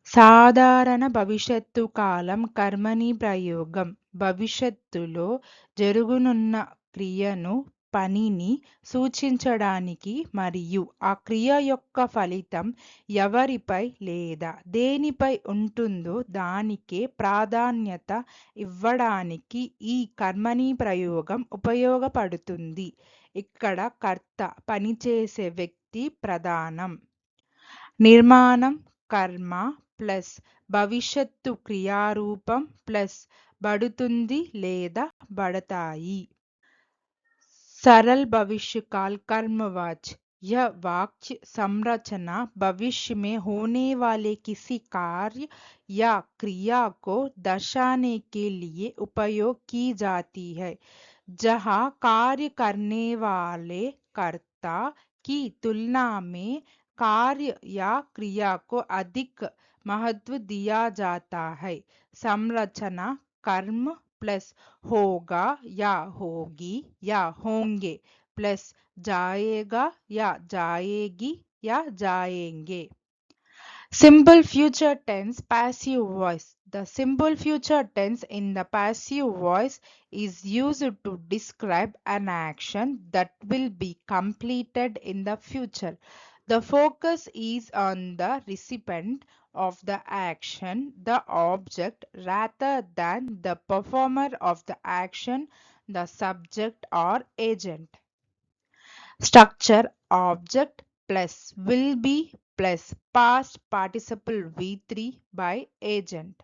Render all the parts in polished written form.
సాధారణ భవిష్యత్తు కాలం కర్మణి ప్రయోగం. భవిష్యత్తులో జరగనున్న క్రియను, పనిని సూచించడానికి మరియు ఆ క్రియ యొక్క ఫలితం ఎవరిపై లేదా దేనిపై ఉంటుందో దానికే ప్రాధాన్యత ఇవ్వడానికి ఈ కర్మణి ప్రయోగం ఉపయోగపడుతుంది. ఇక్కడ కర్త, పనిచేసే వ్యక్తి ప్రధానం. నిర్మాణం కర్మ ప్లస్ భవిష్యత్తు క్రియారూపం ప్లస్ బడుతుంది లేదా బడతాయి. सरल भविष्य काल कर्मवाच। यह वाक्य संरचना भविष्य में होने वाले किसी कार्य या क्रिया को दर्शाने के लिए उपयोग की जाती है, जहाँ कार्य करने वाले कर्ता की तुलना में कार्य या क्रिया को अधिक महत्व दिया जाता है। संरचना कर्म प्लस होगा या होगी या होंगे प्लस जाएगा या जाएगी या जाएंगे. Simple future tense passive voice. The simple future tense in the passive voice is used to describe an action that will be completed in the future. The focus is on the recipient of the action, the object, rather than the performer of the action, the subject or agent. Structure object plus will be plus past participle V3 by agent.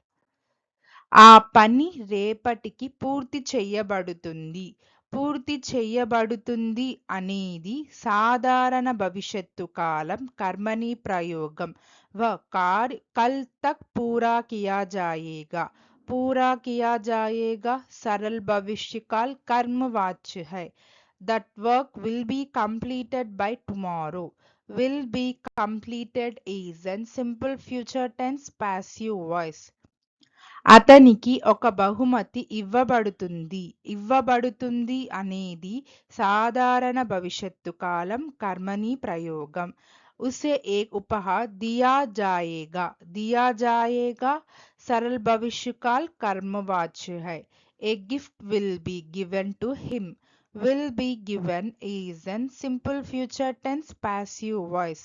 ఆ పని రేపటికి పూర్తి చెయ్యబడుతుంది. పూర్తి చెయ్యబడుతుంది అనేది సాధారణ భవిష్యత్తు కాలం కర్మణి ప్రయోగం. వ कार्य कल तक पूरा किया जाएगा. पूरा किया जाएगा सरल भविष्य काल कर्मवाच्य है. That work will be completed by tomorrow. Will be completed is in simple future tense passive voice. అతనికి ఒక బహుమతి ఇవ్వబడుతుంది. ఇవ్వబడుతుంది అనేది సాధారణ భవిష్యత్తు కాలం కర్మణి ప్రయోగం. उसे एक उपहार दिया जाएगा. दिया जाएगा सरल भविष्य काल कर्मवाच्य है. A gift will be given to him. Will be given is in simple future tense passive voice.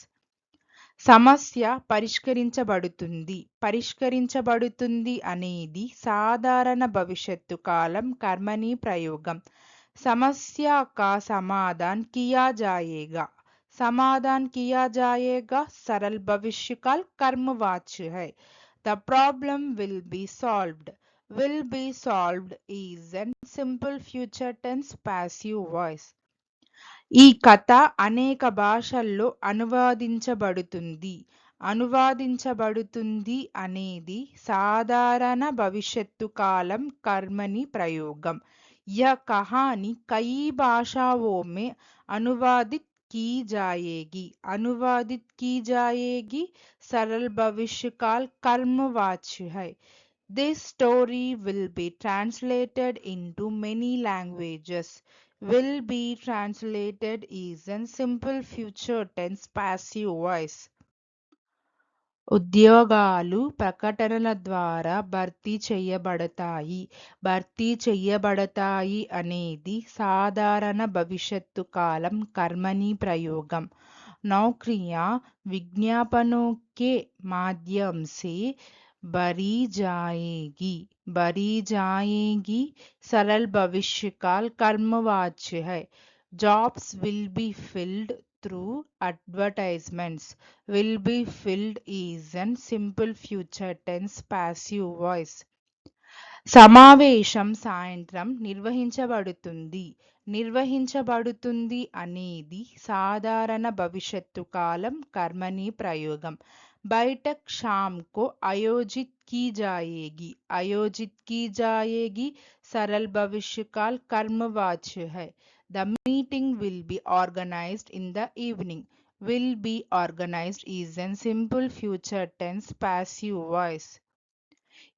సమస్య పరిష్కరించబడుతుంది. పరిష్కరించబడుతుంది అనేది సాధారణ భవిష్యత్తు కాలం కర్మణి ప్రయోగం. సమస్య का समाधान किया जाएगा. समाधान किया जाएगा सरल भविष्य काल कर्मवाच्य है. The problem will be solved. Will be solved is in simple future tense passive voice. ఈ కథ అనేక భాషల్లో అనువాదించబడుతుంది. అనువాదించబడుతుంది అనేది సాధారణ భవిష్యత్తు కాలం కర్మణి ప్రయోగం. यह कहानी कई भाषाओं में अनुवादित की जाएगी. अनुवादित की जाएगी सरल भविष्य काल कर्मवाच्य है. This story will be translated into many languages. Will be translated is in simple future tense passive voice. ఉద్యోగాలు ప్రకటనల ద్వారా భర్తీ చేయబడతాయి. భర్తీ చేయబడతాయి అనేది సాధారణ భవిష్యత్తు కాలం కర్మణి ప్రయోగం. नौकरियां विज्ञापनों के माध्यम से भरी जाएगी. भरी जाएगी सरल भविष्य काल कर्मवाच्य है. Jobs will be filled through advertisements. Will be filled is in simple future tense passive voice. సమావేశం సాయంత్రం నిర్వహించబడుతుంది. నిర్వహించబడుతుంది అనేది సాధారణ భవిష్యత్తు కాలం కర్మణి ప్రయోగం. बैठक शाम को आयोजित की जाएगी. आयोजित की जाएगी सरल भविष्य काल कर्मवाच्य है. The meeting will be organized in the evening. Will be organized is in simple future tense passive voice.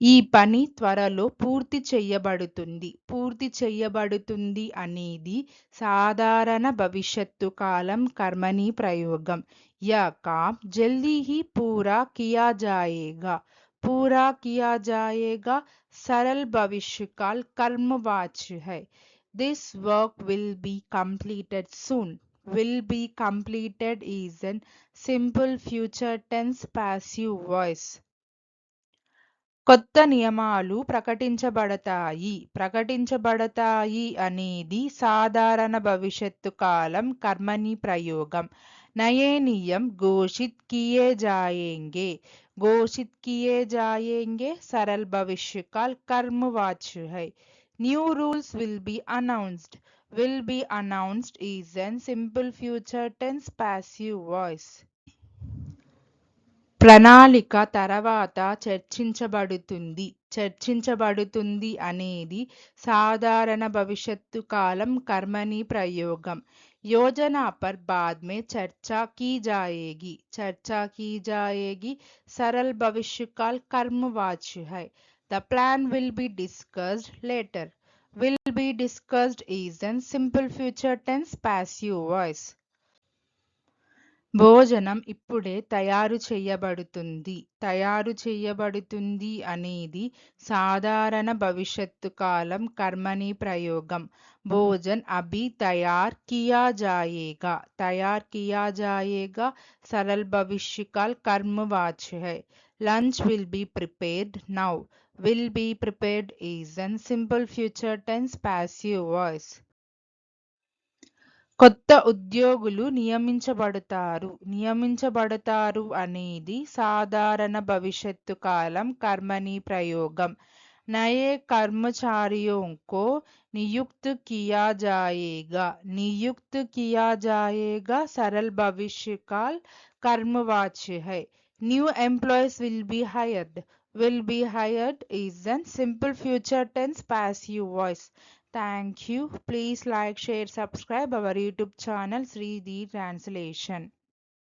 ఈ పని త్వరలో పూర్తి చెయ్యబడుతుంది. పూర్తి చెయ్యబడుతుంది అనేది సాధారణ భవిష్యత్తు కాలం కర్మని ప్రయోగం. యह काम जल्दी ही पूरा किया जाएगा. पूरा किया जाएगा सरल भविष्य काल कर्मवाच्य है. This work will be completed soon. Will be completed is an simple future tense passive voice. కొత్త నియమాలు ప్రకటించబడతాయి. ప్రకటించబడతాయి అనేది సాధారణ భవిష్యత్తు కాలం కర్మని ప్రయోగం. నయే నియम घोषित किए जाएंगे. घोषित किए जाएंगे सरल भविष्य काल कर्मवाच्य है. New rules will be announced. Will be announced is an simple future tense passive voice. ప్రణాళిక తర్వాత చర్చించబడుతుంది. చర్చించబడుతుంది అనేది సాధారణ భవిష్యత్తు కాలం కర్మని ప్రయోగం. योजना पर बाद में चर्चा की जाएगी. चर्चा की जाएगी सरल भविष्य काल कर्मवाच्य है. The plan will be discussed later. Will be discussed is an simple future tense passive voice. భోజనం ఇప్పుడే తయారు చేయబడుతుంది. తయారు చేయబడుతుంది అనేది సాధారణ భవిష్యత్తు కాలం కర్మని ప్రయోగం. భోజన్ అభి తయార్ కియా జాయేగా. తయార్ కియా జాయేగా సరల్ భవిష్య కాల్ కర్మవాచ్య హై. Lunch will be prepared now. Will be prepared is an simple future tense passive voice. కొత్త ఉద్యోగులు నియమించబడతారు. నియమించబడతారు అనేది సాధారణ భవిష్యత్తు కాలం కర్మని ప్రయోగం. नए कर्मचारियों को नियुक्त किया जाएगा. नियुक्त किया जाएगा सरल भविष्य काल कर्मवाच्य है. New employees will be hired. Will be hired is an simple future tense passive voice. Thank you. Please like, share, subscribe our YouTube channel Sri the Translation.